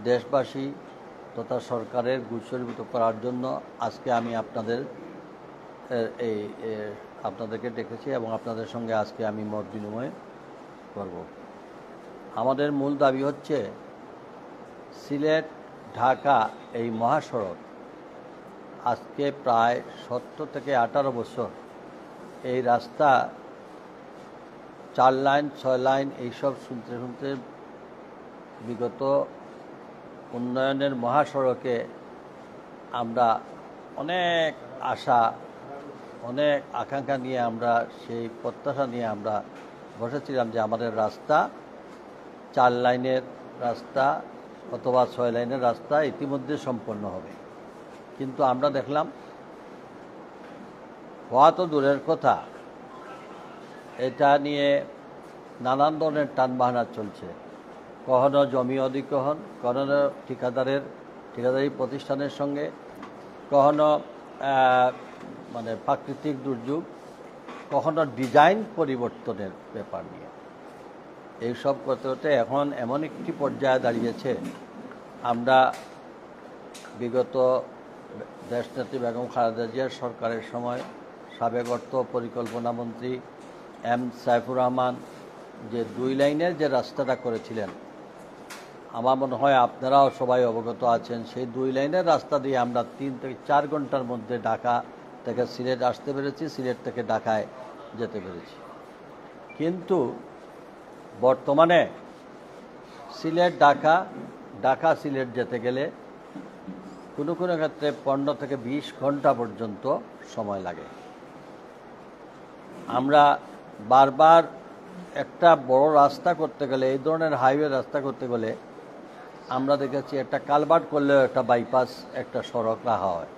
দেশবাসী তথা সরকারের গুরুত্বীভূত করার জন্য আজকে আমি আপনাদেরকে ডেকেছি এবং আপনাদের সঙ্গে আজকে আমি মত বিনিময় করব। আমাদের মূল দাবি হচ্ছে সিলেট ঢাকা এই মহাসড়ক আজকে প্রায় 17 থেকে 18 বছর এই রাস্তা 4 লাইন 6 লাইন এইসব শুনতে শুনতে বিগত উন্নয়নের মহাসড়কে আমরা অনেক আশা অনেক আকাঙ্ক্ষা নিয়ে আমরা সেই প্রত্যাশা নিয়ে আমরা বসেছিলাম যে আমাদের রাস্তা 4 লাইনের রাস্তা অথবা 6 লাইনের রাস্তা ইতিমধ্যে সম্পন্ন হবে, কিন্তু আমরা দেখলাম হওয়া তো দূরের কথা, এটা নিয়ে নানান ধরনের টানবাহানা চলছে। কখনো জমি অধিগ্রহণ, কখনো ঠিকাদারি প্রতিষ্ঠানের সঙ্গে, কখনো প্রাকৃতিক দুর্যোগ, কখনো ডিজাইন পরিবর্তনের ব্যাপার নিয়ে এইসব করতে করতে এখন এমন একটি পর্যায়ে দাঁড়িয়েছে, আমরা বিগত দেশনেত্রী বেগম খালেদা জিয়ার সরকারের সময় সাবেক অর্থ পরিকল্পনা মন্ত্রী এম সাইফুর রহমান যে 2 লাইনের যে রাস্তাটা করেছিলেন, আমার মনে হয় আপনারাও সবাই অবগত আছেন, সেই 2 লাইনের রাস্তা দিয়ে আমরা 3 থেকে 4 ঘন্টার মধ্যে ঢাকা থেকে সিলেট আসতে পেরেছি, সিলেট থেকে ঢাকায় যেতে পেরেছি। কিন্তু বর্তমানে সিলেট ঢাকা, ঢাকা সিলেট যেতে গেলে কোনো কোনো ক্ষেত্রে 15 থেকে 20 ঘন্টা পর্যন্ত সময় লাগে। আমরা বারবার একটা বড় রাস্তা করতে গেলে, এই ধরনের হাইওয়ে রাস্তা করতে গেলে আমরা দেখেছি একটা কালভার্ট করলেও একটা বাইপাস, একটা সড়ক রাখা হয়।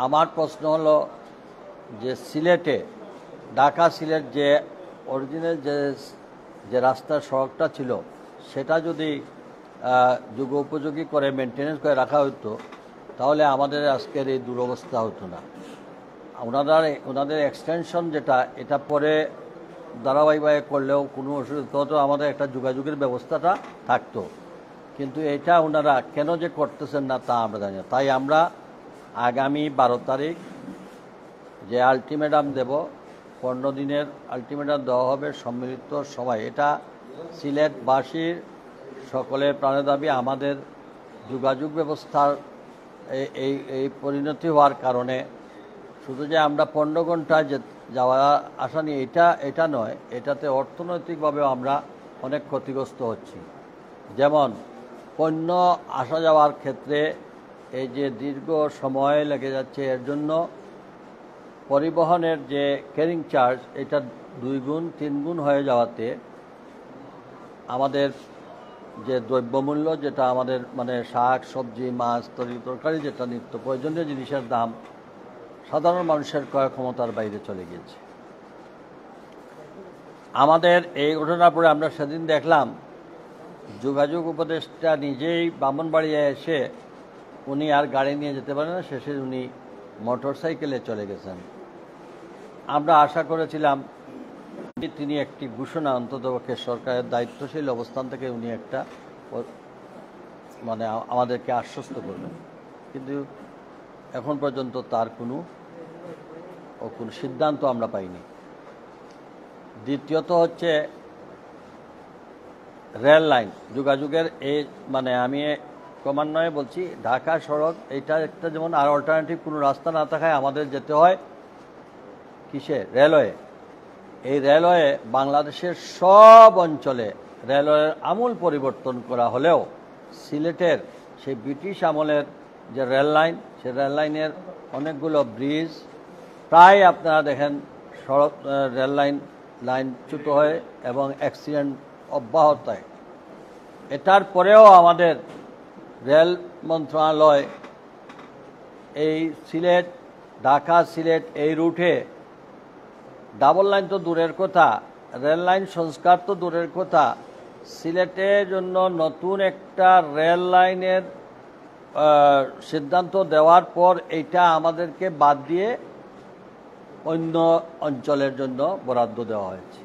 আমার প্রশ্ন হলো যে সিলেটে ঢাকা সিলেট যে অরিজিনাল যে রাস্তার সড়কটা ছিল সেটা যদি যুগোপযোগী করে মেনটেনেন্স করে রাখা হতো তাহলে আমাদের আজকের এই দুরবস্থা হতো না। ওনাদের এক্সটেনশন যেটা, এটা পরে ধারাবাহিকভাবে করলেও কোনো অসুবিধা হতো, আমাদের একটা যোগাযোগের ব্যবস্থাটা থাকতো, কিন্তু এটা ওনারা কেন যে করতেছেন না তা আমরা জানি না। তাই আমরা আগামী 12 তারিখ যে আলটিমেটাম দেব, 15 দিনের আলটিমেটাম দেওয়া হবে সম্মিলিত সভায়। এটা সিলেটবাসীর সকলের প্রাণের দাবি। আমাদের যোগাযোগ ব্যবস্থার এই পরিণতি হওয়ার কারণে শুধু যে আমরা 15 ঘন্টা যাওয়া আসা নিয়ে এটা নয়, এটাতে অর্থনৈতিকভাবেও আমরা অনেক ক্ষতিগ্রস্ত হচ্ছি। যেমন পণ্য আসা যাওয়ার ক্ষেত্রে এই যে দীর্ঘ সময় লেগে যাচ্ছে, এর জন্য পরিবহনের যে ক্যারিং চার্জ এটা 2 গুণ 3 গুণ হয়ে যাওয়াতে আমাদের যে দ্রব্যমূল্য, যেটা আমাদের শাক সবজি মাছ তরকারি যেটা নিত্য প্রয়োজনীয় জিনিসের দাম সাধারণ মানুষের ক্রয় ক্ষমতার বাইরে চলে গিয়েছে। আমাদের এই ঘটনার পরে আমরা সেদিন দেখলাম যোগাযোগ উপদেষ্টা নিজেই ব্রাহ্মণবাড়িয়া এসে উনি আর গাড়ি নিয়ে যেতে পারেন না, শেষে উনি মোটরসাইকেলে চলে গেছেন। আমরা আশা করেছিলাম তিনি একটি ঘোষণা, অন্ততপক্ষে সরকারের দায়িত্বশীল অবস্থান থেকে উনি একটা আমাদেরকে আশ্বস্ত করবেন, কিন্তু এখন পর্যন্ত তার কোনো সিদ্ধান্ত আমরা পাইনি। দ্বিতীয়ত হচ্ছে রেল লাইন যোগাযোগের এই আমি ক্রমান্বয়ে বলছি, ঢাকা সড়ক এটা একটা যেমন আর অল্টারনেটিভ কোনো রাস্তা না থাকায় আমাদের যেতে হয় কিসে, রেলওয়ে। এই রেলওয়ে বাংলাদেশের সব অঞ্চলে রেলওয়ের আমূল পরিবর্তন করা হলেও সিলেটের সেই ব্রিটিশ আমলের যে রেল লাইন, সে রেল লাইনের অনেকগুলো ব্রিজ প্রায় আপনারা দেখেন সড়ক রেল লাইনচ্যুত হয় এবং অ্যাক্সিডেন্ট অব্যাহত হয়। এটার পরেও আমাদের রেল মন্ত্রণালয় এই সিলেট ঢাকা সিলেট এই রুটে ডাবল লাইন তো দূরের কথা, রেল লাইন সংস্কার তো দূরের কথা, সিলেটের জন্য নতুন একটা রেল লাইনের সিদ্ধান্ত দেওয়ার পর এইটা আমাদেরকে বাদ দিয়ে অন্য অঞ্চলের জন্য বরাদ্দ দেওয়া হয়েছে।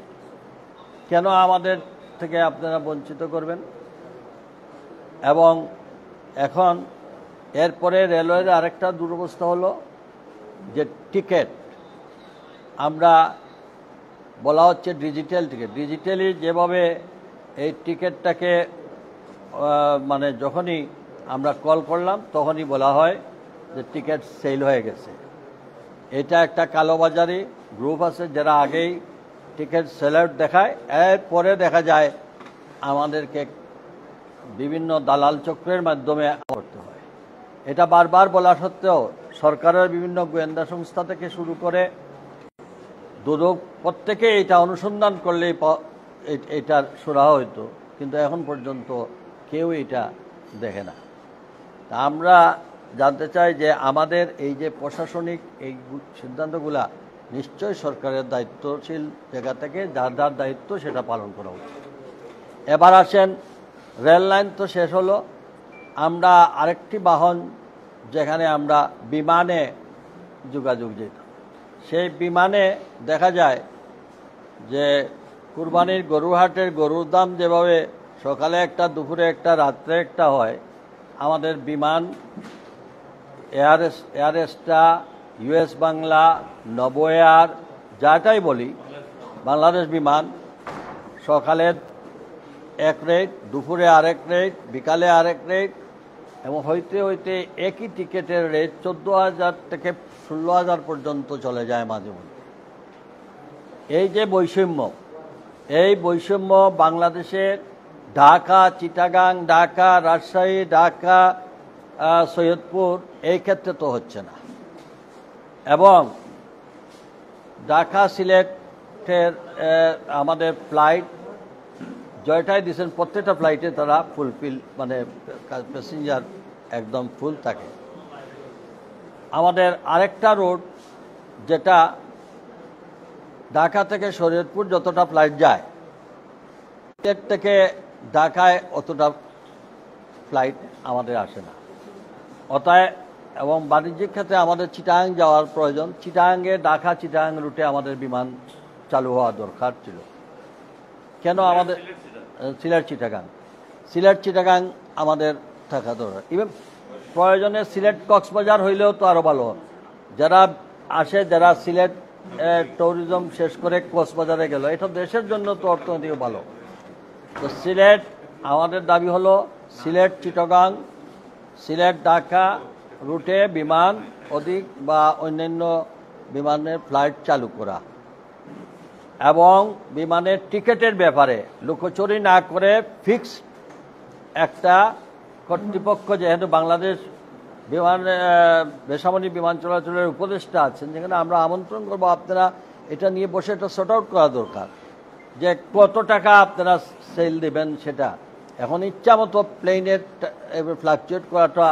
কেন আমাদের থেকে আপনারা বঞ্চিত করবেন? এবং এখন এরপরে রেলওয়ের আরেকটা দুরবস্থা হলো যে টিকিট আমরা বলা হচ্ছে ডিজিটাল টিকিট, ডিজিটালি যেভাবে এই টিকিটটাকে মানে যখনই আমরা কল করলাম তখনই বলা হয় যে টিকিট সেল হয়ে গেছে। এটা একটা কালোবাজারি গ্রুপ আছে যারা আগেই টিকিট সেলার দেখায়, এরপরে দেখা যায় আমাদেরকে বিভিন্ন দালাল চক্রের মাধ্যমে করতে হয়। এটা বারবার বলা সত্ত্বেও সরকারের বিভিন্ন গোয়েন্দা সংস্থা থেকে শুরু করে দুদক প্রত্যেকে এটা অনুসন্ধান করলেই এটার সুরাহা হইতো, কিন্তু এখন পর্যন্ত কেউ এটা দেখে না। তা আমরা জানতে চাই যে আমাদের এই যে প্রশাসনিক এই সিদ্ধান্তগুলা নিশ্চয়ই সরকারের দায়িত্বশীল জায়গা থেকে যার যার দায়িত্ব সেটা পালন করা উচিত। এবার আসেন, রেল লাইন তো শেষ হলো, আমরা আরেকটি বাহন যেখানে আমরা বিমানে যোগাযোগ যেতাম, সেই বিমানে দেখা যায় যে কুরবানির গরুহাটের গরুর দাম যেভাবে সকালে একটা, দুপুরে একটা, রাত্রে একটা হয়, আমাদের Biman air Astra, US Bangla, Novo air, যাটাই বলি, বাংলাদেশ বিমান সকালে এক রেট, দুপুরে আরেক রেট, বিকালে আরেক রেট, এবং হইতে হইতে একই টিকিটের রেট 14,000 থেকে 16,000 পর্যন্ত চলে যায় মাঝে মধ্যে। এই যে বৈষম্য, এই বৈষম্য বাংলাদেশের ঢাকা, চিটাগাং, ঢাকা, রাজশাহী, ঢাকা, সৈয়দপুর এই ক্ষেত্রে তো হচ্ছে না। এবং ঢাকা সিলেটের আমাদের ফ্লাইট জয়টাই দিয়েছেন, প্রত্যেকটা ফ্লাইটে তারা ফুলফিল মানে প্যাসেঞ্জার একদম ফুল থাকে। আমাদের আরেকটা রুট যেটা ঢাকা থেকে শরীয়তপুর যতটা ফ্লাইট যায়, সিলেট থেকে ঢাকায় অতটা ফ্লাইট আমাদের আসে না। অতএব এবং বাণিজ্যিক ক্ষেত্রে আমাদের চিটাগাং যাওয়ার প্রয়োজন, চিটাগাংয়ে ঢাকা চিটাগাং রুটে আমাদের বিমান চালু হওয়া দরকার ছিল। কেন আমাদের সিলেট চিটাগাং আমাদের থাকা দরকার। ইভেন প্রয়োজনে সিলেট কক্সবাজার হইলেও তো আরও ভালো। যারা আসে, যারা সিলেট ট্যুরিজম শেষ করে কক্সবাজারে গেল, এটা দেশের জন্য তো অর্থনৈতিক ভালো। তো সিলেট আমাদের দাবি হলো সিলেট চিটাগাং, সিলেট ঢাকা রুটে বিমান অধিক বা অন্যান্য বিমানের ফ্লাইট চালু করা, এবং বিমানের টিকিটের ব্যাপারে লুকোচুরি না করে ফিক্সড একটা কর্তৃপক্ষ, যেহেতু বাংলাদেশ বেসামরিক বিমান চলাচলের উপদেষ্টা আছেন, যেখানে আমরা আমন্ত্রণ করবো আপনারা এটা নিয়ে বসে এটা সর্ট আউট করা দরকার, যে কত টাকা আপনারা সেল দেবেন সেটা। এখন ইচ্ছা মতো প্লেনের ফ্লাকচুয়েট করাটা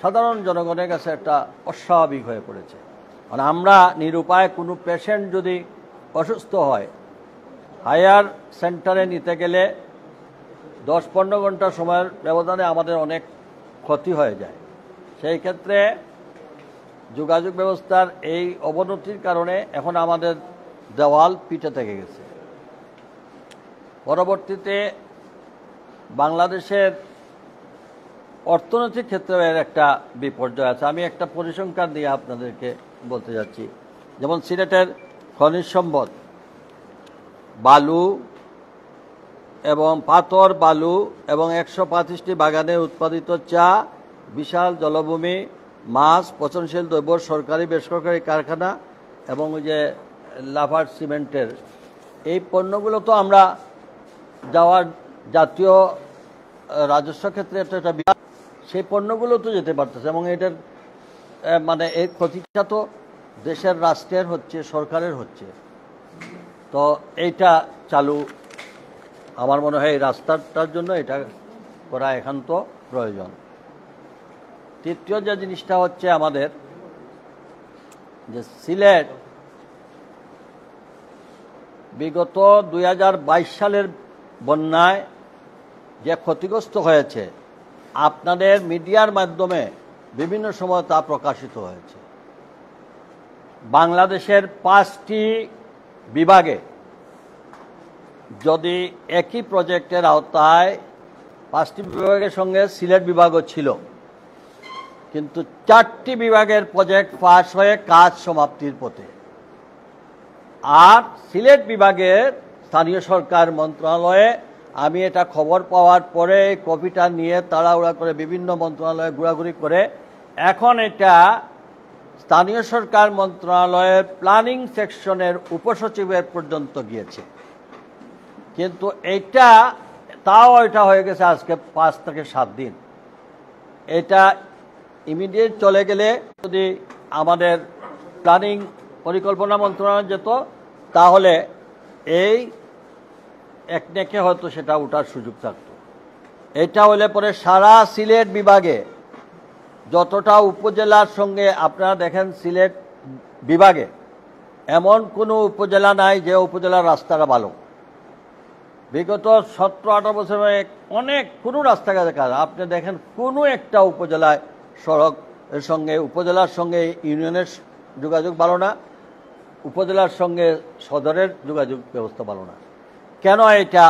সাধারণ জনগণের কাছে একটা অস্বাভাবিক হয়ে পড়েছে। কারণ আমরা নিরুপায় কোনো পেশেন্ট যদি অসুস্থ হয়, হায়ার সেন্টারে নিতে গেলে 10-15 ঘন্টা সময়ের ব্যবধানে আমাদের অনেক ক্ষতি হয়ে যায়। সেই ক্ষেত্রে যোগাযোগ ব্যবস্থার এই অবনতির কারণে এখন আমাদের দেওয়াল পিঠে থেকে গেছে। পরবর্তীতে বাংলাদেশের অর্থনৈতিক ক্ষেত্রে এর একটা বিপর্যয় আছে। আমি একটা পরিসংখ্যান দিয়ে আপনাদেরকে বলতে যাচ্ছি। যেমন সিলেটের খনিজ সম্পদ, বালু এবং পাথর, বালু এবং 125টি বাগানে উৎপাদিত চা, বিশাল জলভূমি, মাছ, পচনশীল দ্রব্য, সরকারি বেসরকারি কারখানা এবং ওই যে লাফার সিমেন্টের এই পণ্যগুলো তো আমরা যাওয়ার জাতীয় রাজস্ব ক্ষেত্রে একটা সেই পণ্যগুলো তো যেতে পারতেছে, এবং এটার মানে এর ক্ষতিটা তো দেশের রাষ্ট্রের হচ্ছে, সরকারের হচ্ছে। তো এইটা চালু আমার মনে হয় এই রাস্তাটার জন্য এটা করা একান্ত প্রয়োজন। তৃতীয় যে জিনিসটা হচ্ছে আমাদের যে সিলেট বিগত 2022 সালের বন্যায় যে ক্ষতিগ্রস্ত হয়েছে, আপনাদের মিডিয়ার মাধ্যমে বিভিন্ন সময় তা প্রকাশিত হয়েছে। বাংলাদেশের 5টি বিভাগে যদি একই প্রজেক্টের আওতায় 5টি বিভাগের সঙ্গে সিলেট বিভাগও ছিল, কিন্তু 4টি বিভাগের প্রজেক্ট পাস হয়ে কাজ সমাপ্তির পথে। আর সিলেট বিভাগের স্থানীয় সরকার মন্ত্রণালয়ে আমি এটা খবর পাওয়ার পরে কপিটা নিয়ে তাড়াহুড়া করে বিভিন্ন মন্ত্রণালয়ে ঘোরাঘুরি করে এখন এটা স্থানীয় সরকার মন্ত্রণালয়ের প্ল্যানিং সেকশনের উপসচিবের পর্যন্ত গিয়েছে। কিন্তু এটা হয়ে গেছে আজকে 5 থেকে 7 দিন। এটা ইমিডিয়েট চলে গেলে যদি আমাদের প্ল্যানিং পরিকল্পনা মন্ত্রণালয় যেত, তাহলে এই একনেকে হয়তো সেটা ওঠার সুযোগ থাকত। এটা হলে পরে সারা সিলেট বিভাগে যতটা উপজেলার সঙ্গে আপনারা দেখেন, সিলেট বিভাগে এমন কোনো উপজেলা নাই যে উপজেলার রাস্তাটা ভালো। বিগত 17-18 বছরে অনেক কোনো রাস্তাঘাট আপনি দেখেন কোনো একটা উপজেলায় সড়ক এর সঙ্গে উপজেলার সঙ্গে ইউনিয়নের যোগাযোগ ভালো না, উপজেলার সঙ্গে সদরের যোগাযোগ ব্যবস্থা ভালো না। কেন এটা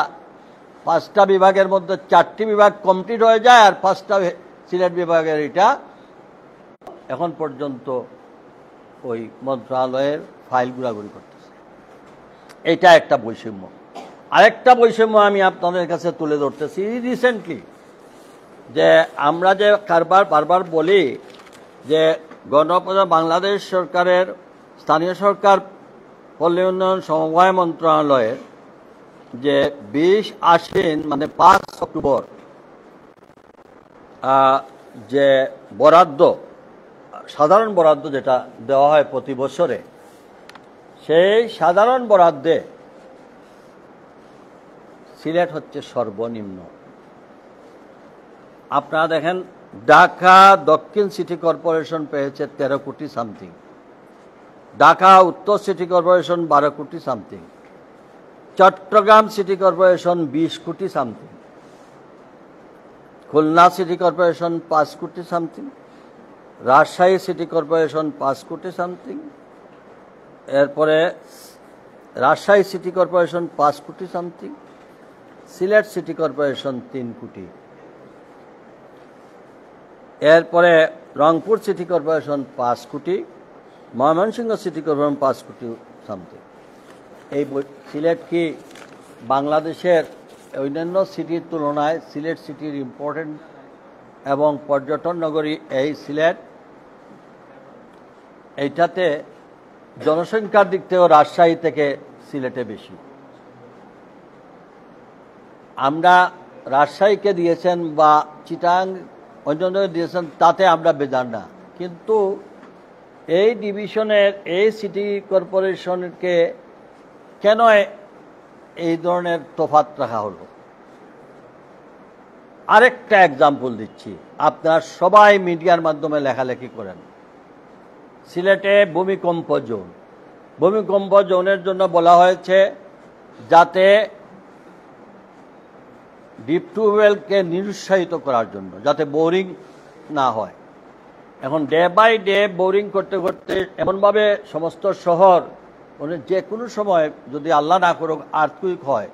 5টা বিভাগের মধ্যে 4টি বিভাগ কমপ্লিট হয়ে যায় আর 5টা সিলেট বিভাগের এটা এখন পর্যন্ত ওই মন্ত্রণালয়ের ফাইল ঘোরাঘুরি করতেছে। এটা একটা বৈষম্য। আরেকটা বৈষম্য আমি আপনাদের কাছে তুলে ধরতেছি রিসেন্টলি, যে আমরা যে বারবার বলি যে গণপ্রজাতন্ত্রী বাংলাদেশ সরকারের স্থানীয় সরকার পল্লী উন্নয়ন সমবায় মন্ত্রণালয়ের যে 20 আশ্বিন মানে 5 অক্টোবর যে বরাদ্দ, সাধারণ বরাদ্দ যেটা দেওয়া হয় প্রতি বছরে, সেই সাধারণ বরাদ্দে সিলেট হচ্ছে সর্বনিম্ন। আপনারা দেখেন ঢাকা দক্ষিণ সিটি কর্পোরেশন পেয়েছে 13 কোটি সামথিং, ঢাকা উত্তর সিটি কর্পোরেশন 12 কোটি সামথিং, চট্টগ্রাম সিটি কর্পোরেশন 20 কোটি সামথিং, খুলনা সিটি কর্পোরেশন 5 কোটি সামথিং, রাজশাহী সিটি কর্পোরেশন 5 কোটি সামথিং, এরপরে রাজশাহী সিটি কর্পোরেশন 5 কোটি সামথিং, সিলেট সিটি কর্পোরেশন 3 কোটি, এরপরে রংপুর সিটি কর্পোরেশন 5 কোটি, ময়মনসিংহ সিটি কর্পোরেশন 5 কোটি সামথিং। এই সিলেট কি বাংলাদেশের অন্যান্য সিটির তুলনায় সিলেট সিটির ইম্পর্টেন্ট এবং পর্যটন নগরী এই সিলেট, এইটাতে জনসংখ্যার দিক থেকেও রাজশাহী থেকে সিলেটে বেশি। আমরা রাজশাহীকে দিয়েছেন বা চিটাং অন্য দিয়েছেন, তাতে আমরা বেজার না, কিন্তু এই ডিভিশনের এই সিটি কর্পোরেশনকে কেন এই ধরনের তফাৎ রাখা হলো? আরেকটা এক্সাম্পল দিচ্ছি, আপনারা সবাই মিডিয়ার মাধ্যমে লেখালেখি করেন, সিলেটে ভূমিকম্প জোন, ভূমিকম্প জোনের জন্য বলা হয়েছে যাতে ডিপ টিউবওয়েলকে নিরুৎসাহিত করার জন্য, যাতে বোরিং না হয়। এখন ডে বাই ডে বোরিং করতে করতে এমনভাবে সমস্ত শহর মানে যে কোনো সময় যদি আল্লাহ না করুক আর্থকুইক হয়,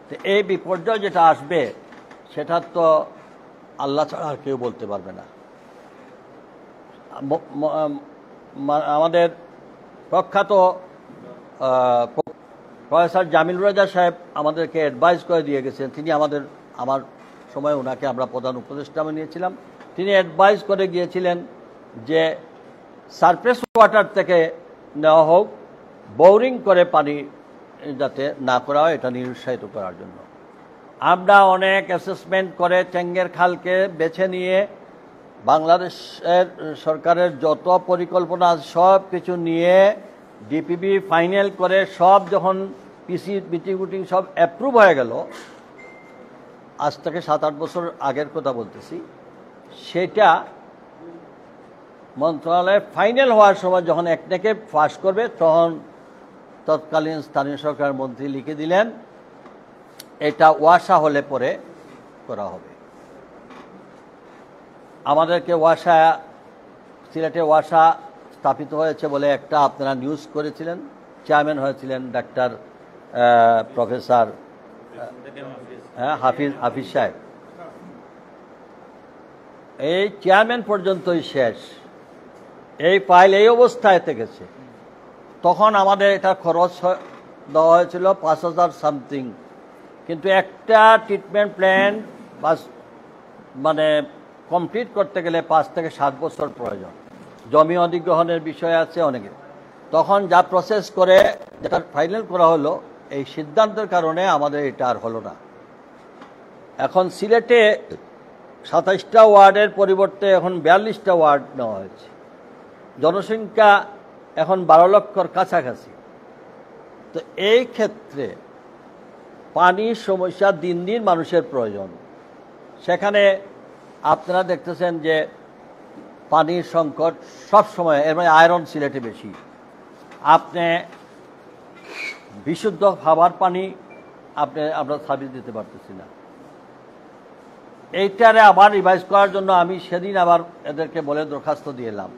তো এই বিপর্যয় যেটা আসবে সেটা তো আল্লাহ ছাড়া আর কেউ বলতে পারবে না। আমাদের প্রখ্যাত প্রফেসর জামিলুর রেজা সাহেব আমাদেরকে অ্যাডভাইস করে দিয়ে গেছেন, তিনি আমার সময় ওনাকে আমরা প্রধান উপদেষ্টা নিয়েছিলাম, তিনি অ্যাডভাইস করে গিয়েছিলেন যে সারফেস ওয়াটার থেকে নেওয়া হোক, বোরিং করে পানি যাতে না করা হয়, এটা নিরুৎসাহিত করার জন্য। আমরা অনেক অ্যাসেসমেন্ট করে চেঙ্গের খালকে বেছে নিয়ে বাংলাদেশের সরকারের যত পরিকল্পনা সব কিছু নিয়ে ডিপিবি ফাইনাল করে সব যখন পিসি মিটিং সব অ্যাপ্রুভ হয়ে গেল, আজ থেকে 7-8 বছর আগের কথা বলতেছি, সেটা মন্ত্রণালয়ে ফাইনাল হওয়ার সময় যখন একটাকে পাস করবে, তখন তৎকালীন স্থানীয় সরকার মন্ত্রী লিখে দিলেন এটা ওয়াসা হলে পরে করা হবে। আমাদেরকে ওয়াসা, সিলেটে ওয়াসা স্থাপিত হয়েছে বলে একটা আপনারা নিউজ করেছিলেন, চেয়ারম্যান হয়েছিলেন ডাক্তার প্রফেসর হাফিজ সাহেব। এই চেয়ারম্যান পর্যন্তই শেষ, এই ফাইল এই অবস্থায় থেকেছে। তখন আমাদের এটা খরচ দেওয়া হয়েছিল 5,000 সামথিং, কিন্তু একটা ট্রিটমেন্ট প্ল্যান মানে কমপ্লিট করতে গেলে 5 থেকে 7 বছর প্রয়োজন। জমি অধিগ্রহণের বিষয় আছে অনেকে। তখন যা প্রসেস করে যেটা ফাইনাল করা হলো, এই সিদ্ধান্তের কারণে আমাদের এটা আর হলো না। এখন সিলেটে 27টা ওয়ার্ডের পরিবর্তে এখন 42টা ওয়ার্ড নেওয়া হয়েছে। জনসংখ্যা এখন 12 লক্ষর কাছাকাছি। তো এই ক্ষেত্রে পানির সমস্যা দিন দিন মানুষের প্রয়োজন। সেখানে আপনারা দেখতেছেন যে পানির সংকট সব সময়, এর মানে আয়রন সিলেটে বেশি। আপনি বিশুদ্ধ খাবার পানি আমরা সার্ভিস দিতে পারতেছি না। এইটারে আবার রিভাইজ করার জন্য আমি সেদিন আবার এদেরকে বলে দরখাস্ত দিয়ে এলাম।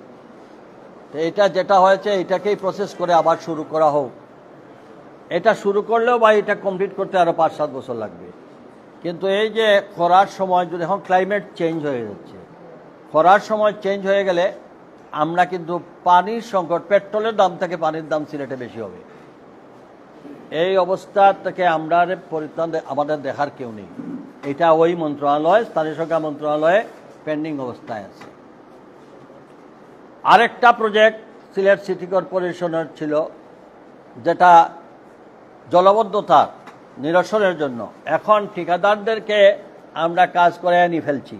তো এটা যেটা হয়েছে এটাকেই প্রসেস করে আবার শুরু করা হোক। এটা শুরু করলেও বা এটা কমপ্লিট করতে আরও 5-7 বছর লাগবে। কিন্তু এই যে খরার সময় যদি এখন ক্লাইমেট চেঞ্জ হয়ে যাচ্ছে, খরার সময় চেঞ্জ হয়ে গেলে আমরা কিন্তু পানির সংকট, পেট্রোলের দাম থেকে পানির দাম সিলেটে বেশি হবে। এই অবস্থা থেকে আমরা পরিত্রাণ আমাদের দেখার কেউ নেই। এটা ওই মন্ত্রণালয়, স্থানীয় সরকার মন্ত্রণালয়ে পেন্ডিং অবস্থায় আছে। আরেকটা প্রজেক্ট সিলেট সিটি কর্পোরেশনের ছিল, যেটা জলাবদ্ধতা নিরসনের জন্য। এখন ঠিকাদারদেরকে আমরা কাজ করে নিয়ে ফেলছি,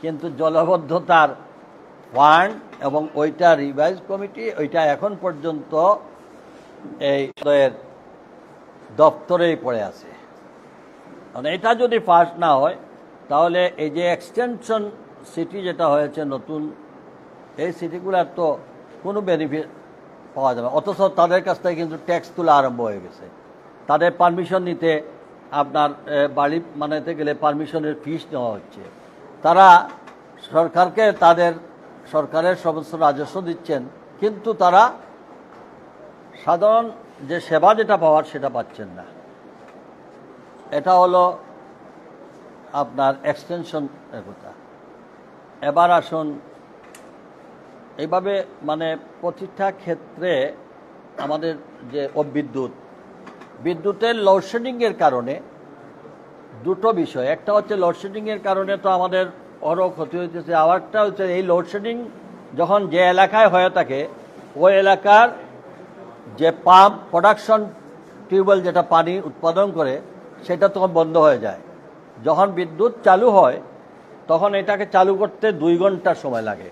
কিন্তু জলাবদ্ধতার ফান্ড এবং ওইটা রিভাইজ কমিটি ওইটা এখন পর্যন্ত এই দপ্তরেই পড়ে আছে। মানে এটা যদি পাস না হয় তাহলে এই যে এক্সটেনশন সিটি যেটা হয়েছে নতুন, এই সিটিগুলোর তো কোনো বেনিফিট পাওয়া যাবে। অথচ তাদের কাছ থেকে কিন্তু ট্যাক্স তোলা আরম্ভ হয়ে গেছে। তাদের পারমিশন নিতে, আপনার বাড়ি বানাতে গেলে পারমিশনের ফিস নেওয়া হচ্ছে। তারা সরকারকে সরকারের সমস্ত রাজস্ব দিচ্ছেন, কিন্তু তারা সাধারণ যে সেবা যেটা পাওয়ার সেটা পাচ্ছেন না। এটা হলো আপনার এক্সটেনশন কথা। এবার আসুন, এইভাবে মানে প্রতিটা ক্ষেত্রে আমাদের যে বিদ্যুতের লোডশেডিংয়ের কারণে দুটো বিষয়। একটা হচ্ছে লোডশেডিংয়ের কারণে তো আমাদের আরও ক্ষতি হইতেছে, আরেকটা হচ্ছে এই লোডশেডিং যখন যে এলাকায় হয়ে থাকে ওই এলাকার যে পাম্প প্রোডাকশন টিউবওয়েল যেটা পানি উৎপাদন করে সেটা তখন বন্ধ হয়ে যায়। যখন বিদ্যুৎ চালু হয় তখন এটাকে চালু করতে 2 ঘন্টা সময় লাগে।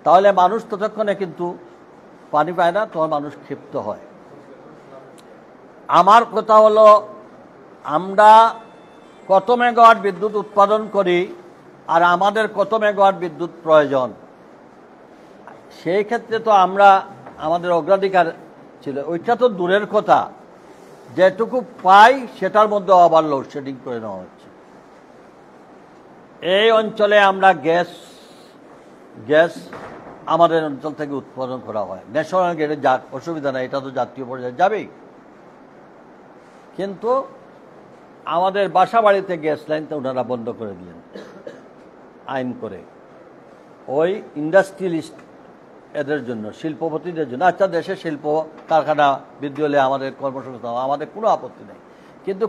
তাহলে মানুষ ততক্ষণে কিন্তু পানি পায় না, তখন মানুষ ক্ষিপ্ত হয়। আমার কথা হলো, আমরা কত মেগাওয়াট বিদ্যুৎ উৎপাদন করি আর আমাদের কত মেগাওয়াট বিদ্যুৎ প্রয়োজন, সেই ক্ষেত্রে তো আমাদের অগ্রাধিকার ছিল। ওইটা তো দূরের কথা, যেটুকু পাই সেটার মধ্যে আবার লোডশেডিং করে নেওয়া হচ্ছে। এই অঞ্চলে আমরা গ্যাস আমাদের অঞ্চল থেকে উৎপাদন করা হয়, ন্যাশনাল গ্রিডে যাক, অসুবিধা নাই, এটা তো জাতীয় পর্যায়ে যাবেই। কিন্তু আমাদের বাসা বাড়িতে গ্যাস লাইন তো ওনারা বন্ধ করে দিলেন আইন করে, ওই ইন্ডাস্ট্রিয়ালিস্ট এদের জন্য, শিল্পপতিদের জন্য। আচ্ছা, দেশে শিল্প কারখানা বৃদ্ধি হলে আমাদের কর্মসংস্থান, আমাদের কোনো আপত্তি নেই, কিন্তু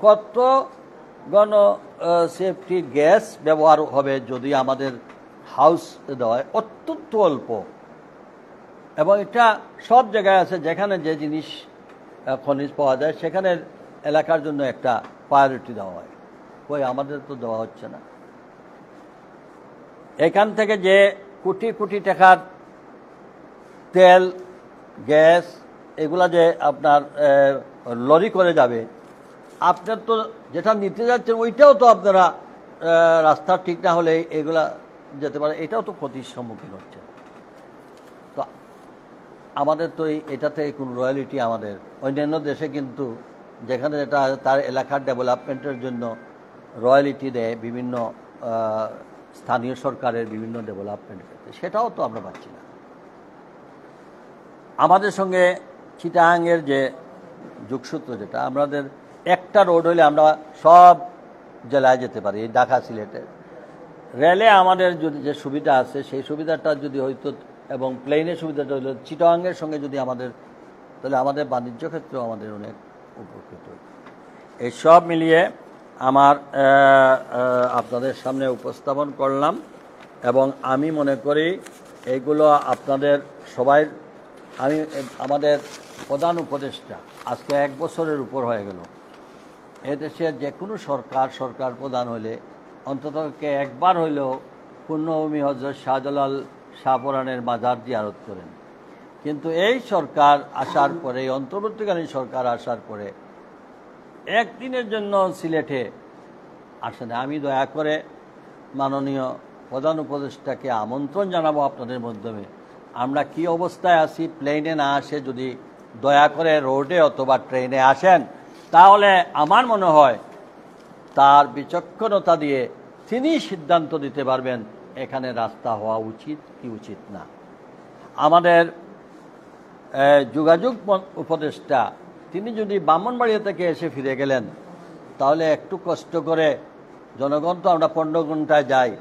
কত সেফটি গ্যাস ব্যবহার হবে যদি আমাদের হাউস দেওয়া হয়? অত্যন্ত অল্প। এবং এটা সব জায়গায় আছে, যেখানে যে জিনিস খনিজ পাওয়া যায় সেখানের এলাকার জন্য একটা প্রায়োরিটি দেওয়া হয়। ওই আমাদের তো দেওয়া হচ্ছে না। এখান থেকে যে কোটি কোটি টাকার তেল, গ্যাস এগুলা যে আপনার লরি করে যাবে, আপনার তো যেটা নিতে যাচ্ছেন ওইটাও তো আপনারা রাস্তা ঠিক না হলে এগুলা যেতে পারে, এটাও তো ক্ষতির সম্মুখীন হচ্ছে। তো আমাদের তো এটা থেকে কোনো রয়্যালিটি, আমাদের অন্যান্য দেশে কিন্তু যেখানে এটা তার এলাকার ডেভেলপমেন্টের জন্য রয়্যালিটি দেয় বিভিন্ন স্থানীয় সরকারের বিভিন্ন ডেভেলপমেন্ট ক্ষেত্রে, সেটাও তো আমরা পাচ্ছি না। আমাদের সঙ্গে চিটাগাংয়ের যে যোগসূত্র, যেটা আমাদের একটা রোড হলে আমরা সব জেলায় যেতে পারি, ঢাকা সিলেটের। রেলে আমাদের যদি যে সুবিধা আছে সেই সুবিধাটা যদি হইতো এবং প্লেনের সুবিধাটা হইল চিটাগাংয়ের সঙ্গে যদি আমাদের, তাহলে আমাদের বাণিজ্য ক্ষেত্রেও আমাদের অনেক উপকৃত। এই সব মিলিয়ে আমার আপনাদের সামনে উপস্থাপন করলাম এবং আমি মনে করি এইগুলো আপনাদের সবাই, আমাদের প্রধান উপদেষ্টা আজকে 1 বছরের উপর হয়ে গেল। এদেশের যে কোনো সরকার প্রধান হলে অন্তত একবার হইলেও পুণ্যভূমি হযরত শাহজালাল শাহপরানের মাজার জিয়ারত করেন। কিন্তু এই সরকার আসার পরে, অন্তর্বর্তীকালীন সরকার আসার পরে একদিনের জন্য সিলেটে আসেন। আমি দয়া করে মাননীয় প্রধান উপদেষ্টাকে আমন্ত্রণ জানাবো আপনাদের মাধ্যমে, আমরা কি অবস্থায় আছি, প্লেনে না আসে যদি দয়া করে রোডে অথবা ট্রেনে আসেন, তাহলে আমার মনে হয় তার বিচক্ষণতা দিয়ে তিনি সিদ্ধান্ত দিতে পারবেন এখানে রাস্তা হওয়া উচিত কি উচিত না। আমাদের যোগাযোগ উপদেষ্টা তিনি যদি ব্রাহ্মণবাড়িয়া থেকে এসে ফিরে গেলেন, তাহলে একটু কষ্ট করে, জনগণ তো আমরা 15 ঘন্টায় যাই,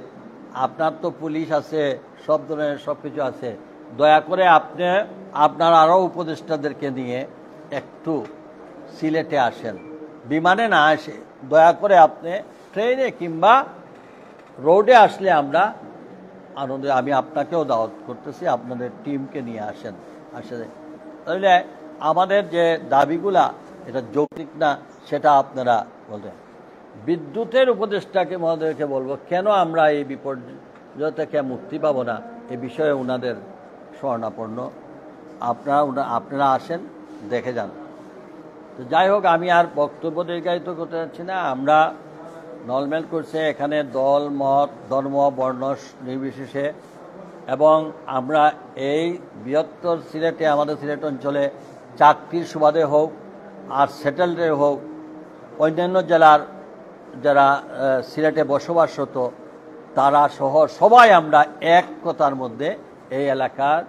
আপনার তো পুলিশ আছে, সব ধরনের সব কিছু আছে, দয়া করে আপনার আরও উপদেষ্টাদেরকে নিয়ে একটু সিলেটে আসেন, বিমানে না আসে দয়া করে আপনি ট্রেনে কিংবা রোডে আসলে আমরা আমি আপনাকেও দাওয়াত করতেছি, আপনাদের টিমকে নিয়ে আসেন। তাহলে আমাদের যে দাবিগুলা এটা যৌক্তিক না সেটা আপনারা বলবেন। বিদ্যুতের উপদেষ্টাকে মহোদয়কে বলবো, কেন আমরা এই বিপর্যয় থেকে মুক্তি পাবো না, এ বিষয়ে ওনাদের শরণাপন্ন, আপনারা আসেন, দেখে যান। তো যাই হোক, আমি আর বক্তব্য দীর্ঘায়িত করতে যাচ্ছি না। আমরা নলমেল করছে এখানে দল মত ধর্ম বর্ণ নির্বিশেষে, এবং আমরা এই বৃহত্তর সিলেটে, আমাদের সিলেট অঞ্চলে চাকরির সুবাদে হোক আর সেটেলডের হোক, অন্যান্য জেলার যারা সিলেটে বসবাসরত তারা সহ সবাই আমরা এক কথার মধ্যে এই এলাকার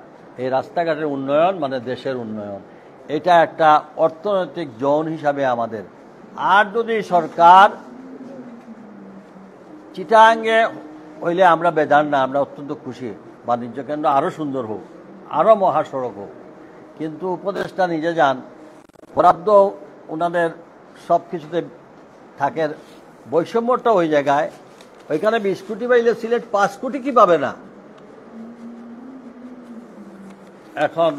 এই রাস্তাঘাটের উন্নয়ন মানে দেশের উন্নয়ন, এটা একটা অর্থনৈতিক জোন হিসাবে আমাদের। আর যদি সরকার চিটাগাংয়ে হইলে আমরা বেজান না, আমরা অত্যন্ত খুশি, বাণিজ্য কেন্দ্র আরও সুন্দর হোক, আরও মহাসড়ক হোক। কিন্তু উপদেষ্টা নিজে যান, বরাদ্দ ওনাদের সব কিছুতে থাকে, বৈষম্যটা ওই জায়গায়, ওইখানে 20 কোটি পাইলে সিলেট 5 কোটি কি পাবে না। এখন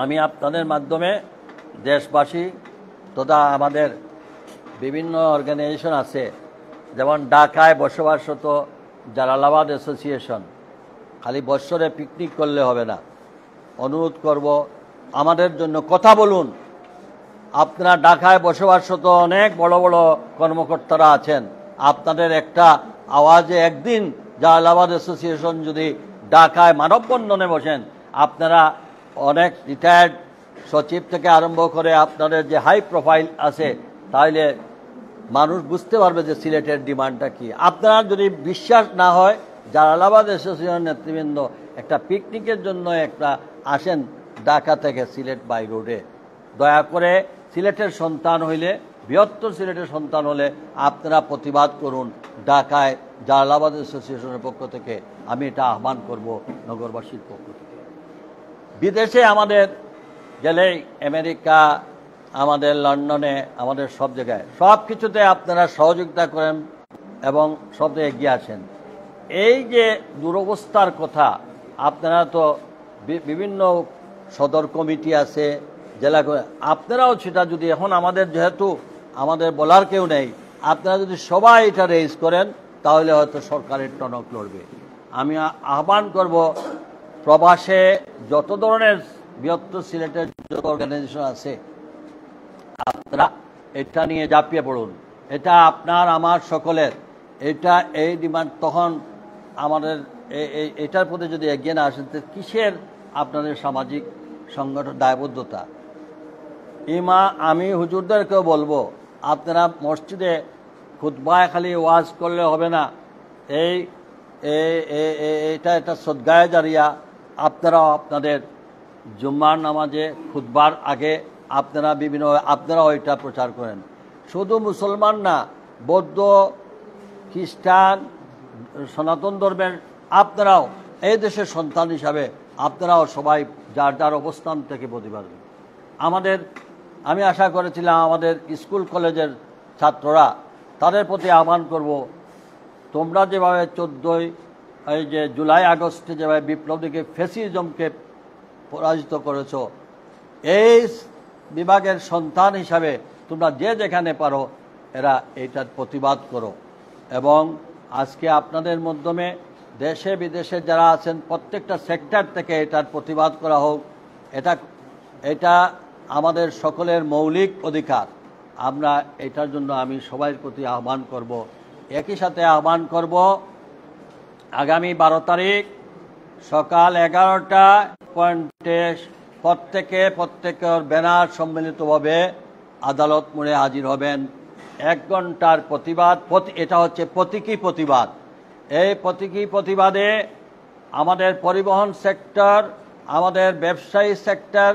আমি আপনাদের মাধ্যমে দেশবাসী তথা আমাদের বিভিন্ন অর্গানাইজেশন আছে, যেমন ঢাকায় বসবাসরত জালালাবাদ অ্যাসোসিয়েশন, খালি বৎসরে পিকনিক করলে হবে না, অনুরোধ করব আমাদের জন্য কথা বলুন। আপনারা ঢাকায় বসবাসরত অনেক বড় বড় কর্মকর্তারা আছেন, আপনাদের একটা আওয়াজে একদিন জালালাবাদ অ্যাসোসিয়েশন যদি ঢাকায় মানববন্ধনে বসেন, আপনারা অনেক রিটায়ার্ড সচিব থেকে আরম্ভ করে আপনাদের যে হাই প্রোফাইল আছে, তাহলে মানুষ বুঝতে পারবে যে সিলেটের ডিমান্ডটা কি। আপনারা যদি বিশ্বাস না হয়, জালালাবাদ অ্যাসোসিয়েশনের নেতৃবৃন্দ একটা পিকনিকের জন্য একটা আসেন ঢাকা থেকে সিলেট বাই রোডে, দয়া করে সিলেটের সন্তান হইলে, বৃহত্তর সিলেটের সন্তান হলে আপনারা প্রতিবাদ করুন ঢাকায় জালালাবাদ অ্যাসোসিয়েশনের পক্ষ থেকে। আমি এটা আহ্বান করব নগরবাসীর পক্ষ থেকে। বিদেশে আমাদের গেলেই আমেরিকা, আমাদের লন্ডনে, আমাদের সব জায়গায় সব কিছুতে আপনারা সহযোগিতা করেন এবং সব এগিয়ে আসেন। এই যে দুরবস্থার কথা, আপনারা তো বিভিন্ন সদর কমিটি আছে, জেলা, আপনারাও সেটা যদি এখন আমাদের যেহেতু আমাদের বলার কেউ নেই, আপনারা যদি সবাই এটা রেজ করেন তাহলে হয়তো সরকারের টনক লড়বে। আমি আহ্বান করব প্রবাসে যত ধরনের বৃহত্তর সিলেটের যত অর্গানাইজেশন আছে, আপনারা এটা নিয়ে ঝাঁপিয়ে পড়ুন। এটা আপনার আমার সকলের, এটা এই ডিমান্ড। তখন আমাদের এটার প্রতি যদি এগিয়ে না আসেন, কিসের আপনাদের সামাজিক সংগঠন দায়বদ্ধতা? আমি হুজুরদেরকেও বলবো, আপনারা মসজিদে খুতবায় খালি ওয়াজ করলে হবে না, এটা সদগায়ে জারিয়া। আপনারাও আপনাদের জুম্মার নামাজে খুতবার আগে আপনারা ওইটা প্রচার করেন। শুধু মুসলমান না, বৌদ্ধ, খ্রিস্টান, সনাতন ধর্মের আপনারাও এই দেশের সন্তান হিসাবে আপনারাও সবাই যার যার অবস্থান থেকে প্রতিবাদ করবেন। আমি আশা করেছিলাম আমাদের স্কুল কলেজের ছাত্ররা, তাদের প্রতি আহ্বান করব, তোমরা যেভাবে 14 এই যে জুলাই আগস্টে যেভাবে বিপ্লবীকে ফ্যাসিজমকে পরাজিত করেছ, এই বিভাগের সন্তান হিসাবে তোমরা যে যেখানে পারো এইটার প্রতিবাদ করো। এবং আজকে আপনাদের মাধ্যমে দেশে বিদেশে যারা আছেন প্রত্যেকটা সেক্টর থেকে এটার প্রতিবাদ করা হোক। এটা আমাদের সকলের মৌলিক অধিকার। আমরা এটার জন্য আমি সবার প্রতি আহ্বান করব। একই সাথে আহ্বান করব, আগামী 12 তারিখ সকাল 11টা প্রত্যেকের ব্যানার সম্মিলিতভাবে আদালত মোড়ে হাজির হবেন। 1 ঘন্টার প্রতিবাদ, এটা হচ্ছে প্রতীকী প্রতিবাদ। এই প্রতীকী প্রতিবাদে আমাদের পরিবহন সেক্টর, আমাদের ব্যবসায়ী সেক্টর,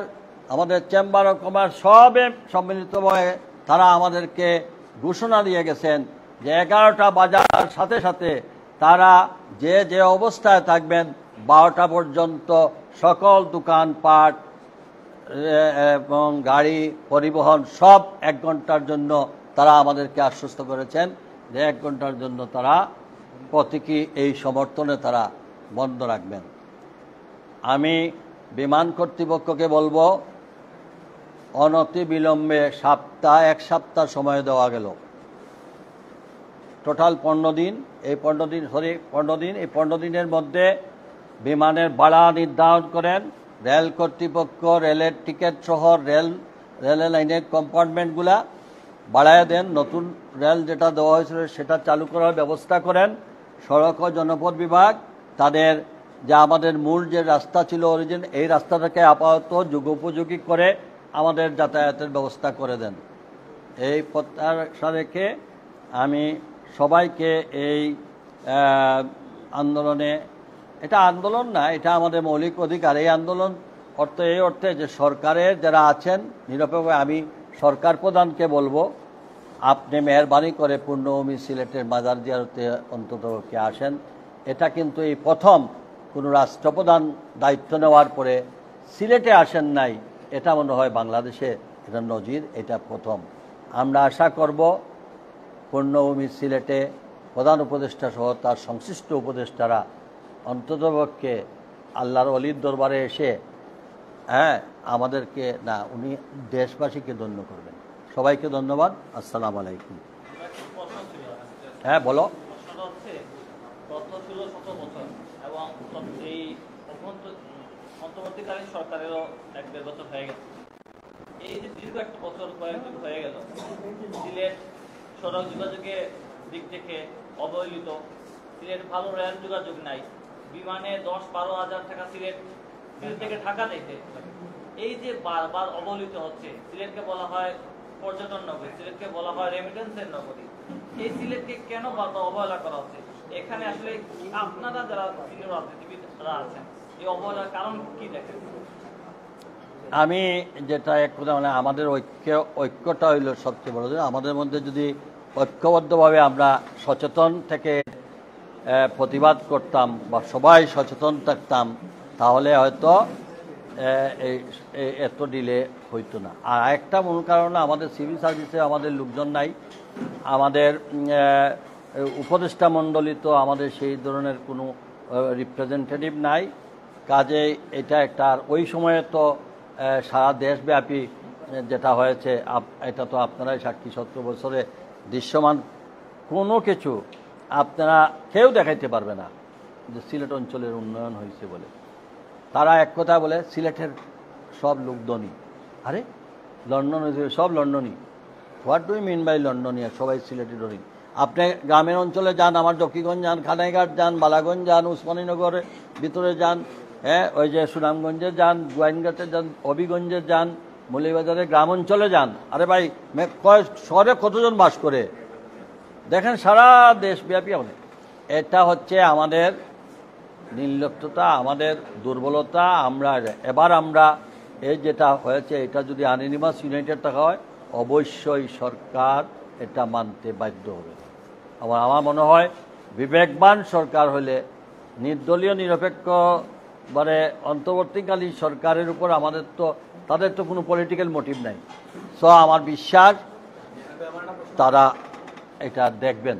আমাদের চেম্বার অফ কমার্স সবে সম্মিলিতভাবে তারা আমাদেরকে ঘোষণা দিয়ে গেছেন যে 11টা বাজার সাথে সাথে তারা যে অবস্থায় থাকবেন 12টা পর্যন্ত সকল দোকানপাট এবং গাড়ি পরিবহন সব 1 ঘন্টার জন্য তারা আমাদেরকে আশ্বস্ত করেছেন যে 1 ঘন্টার জন্য তারা প্রতীকী এই সমর্থনে তারা বন্ধ রাখবেন। আমি বিমান কর্তৃপক্ষকে বলবো, অনতি বিলম্বে 1 সপ্তাহ সময় দেওয়া গেল, টোটাল 15 দিন। এই 15 দিনের মধ্যে বিমানের ভাড়া নির্ধারণ করেন। রেল কর্তৃপক্ষ রেলের টিকিট সহ রেল লাইনের কম্পার্টমেন্টগুলা বাড়ায় দেন, নতুন রেল যেটা দেওয়া হয়েছিল সেটা চালু করার ব্যবস্থা করেন। সড়ক ও জনপথ বিভাগ তাদের যে আমাদের মূল যে রাস্তা ছিল অরিজিন, এই রাস্তাটাকে আপাতত যুগোপযোগী করে আমাদের যাতায়াতের ব্যবস্থা করে দেন। এই প্রত্যাশা রেখে আমি সবাইকে এই আন্দোলনে, এটা আন্দোলন না, এটা আমাদের মৌলিক অধিকার। এই আন্দোলন এই অর্থে যে সরকারের যারা আছেন নিরপেক্ষ, আমি সরকার প্রধানকে বলবো, আপনি মেহরবানি করে পূর্ণভূমি সিলেটের মাজার জিয়ারতে অন্তত আসেন। এটা কিন্তু এই প্রথম কোনো রাষ্ট্রপ্রধান দায়িত্ব নেওয়ার পরে সিলেটে আসেন নাই, এটা মনে হয় বাংলাদেশে এটা নজির, এটা প্রথম। আমরা আশা করব পূর্ণভূমি সিলেটে প্রধান উপদেষ্টা সহ তার সংশ্লিষ্ট উপদেষ্টারা অন্ততপক্ষে আল্লাহর অলির দরবারে এসে আমাদেরকে উনি দেশবাসীকে ধন্য করবেন। সবাইকে ধন্যবাদ। আসসালামু আলাইকুম। হ্যাঁ বলো। অন্তর্বর্তীকালীন সরকারেরও 1-1.5 বছর হয়ে গেছে। এই যে দীর্ঘ একটা বছর কয়েকদিন হয়ে গেল, সিলেট সড়ক যোগাযোগের দিক থেকে অবহেলিত। সিলেট ভালো রেল যোগাযোগ নাই, বিমানে 10-12 হাজার টাকা সিলেট থেকে ঢাকা যেতে। এই যে বারবার অবহেলিত হচ্ছে, সিলেটকে বলা হয় পর্যটন নগরী, সিলেটকে বলা হয় রেমিটেন্সের নগরী। এই সিলেটকে কেন বারবার অবহেলা করা হচ্ছে? এখানে আসলে আপনারা যারা সিনিয়র রাজনীতিবিদরা আছেন, এই অবহেলার কারণ কি দেখেন? আমি যেটা এক কথা মানে আমাদের ঐক্যটা হইল সবচেয়ে বড়। আমাদের মধ্যে যদি ঐক্যবদ্ধভাবে আমরা সচেতন থেকে প্রতিবাদ করতাম বা সবাই সচেতন থাকতাম, তাহলে হয়তো এত ডিলে হইতো না। আর একটা মূল কারণ, আমাদের সিভিল সার্ভিসে আমাদের লোকজন নাই, আমাদের উপদেষ্টা মণ্ডলী তো আমাদের সেই ধরনের কোনো রিপ্রেজেন্টেটিভ নাই। কাজেই এটা একটা, আর ওই সময়ে তো সারা দেশব্যাপী যেটা হয়েছে এটা তো আপনারাই সাক্ষী, 70 বছরে দৃশ্যমান কোনো কিছু আপনারা কেউ দেখাইতে পারবে না যে সিলেট অঞ্চলের উন্নয়ন হয়েছে বলে। তারা এক কথা বলে সিলেটের সব লোক ধনী। আরে লন্ডন হয়েছে, সব লন্ডনই। What do you mean by লন্ডনিয়া? সবাই সিলেটি ধনী। আপনি গ্রামের অঞ্চলে যান, আমার জকিগঞ্জ যান, খানাইঘাট যান, বালাগঞ্জ যান, উসমানীনগরের ভিতরে যান, ওই যে সুনামগঞ্জে যান, গোয়াইনঘাটে যান, হবিগঞ্জে যান, মৌলভীবাজারে গ্রাম অঞ্চলে যান। আরে ভাই, শহরে কতজন বাস করে দেখেন, সারা দেশব্যাপী। এটা হচ্ছে আমাদের নির্লিপ্ততা, আমাদের দুর্বলতা। এবার আমরা এই যেটা হয়েছে, এটা যদি আনঅ্যানিমাস ইউনাইটেড থাকা হয়, অবশ্যই সরকার এটা মানতে বাধ্য হবে। আমার মনে হয় বিবেকবান সরকার হলে নির্দলীয় নিরপেক্ষ মানে অন্তর্বর্তীকালীন সরকারের উপর তাদের তো কোনো পলিটিক্যাল মোটিভ নাই। সো আমার বিশ্বাস তারা এটা দেখবেন।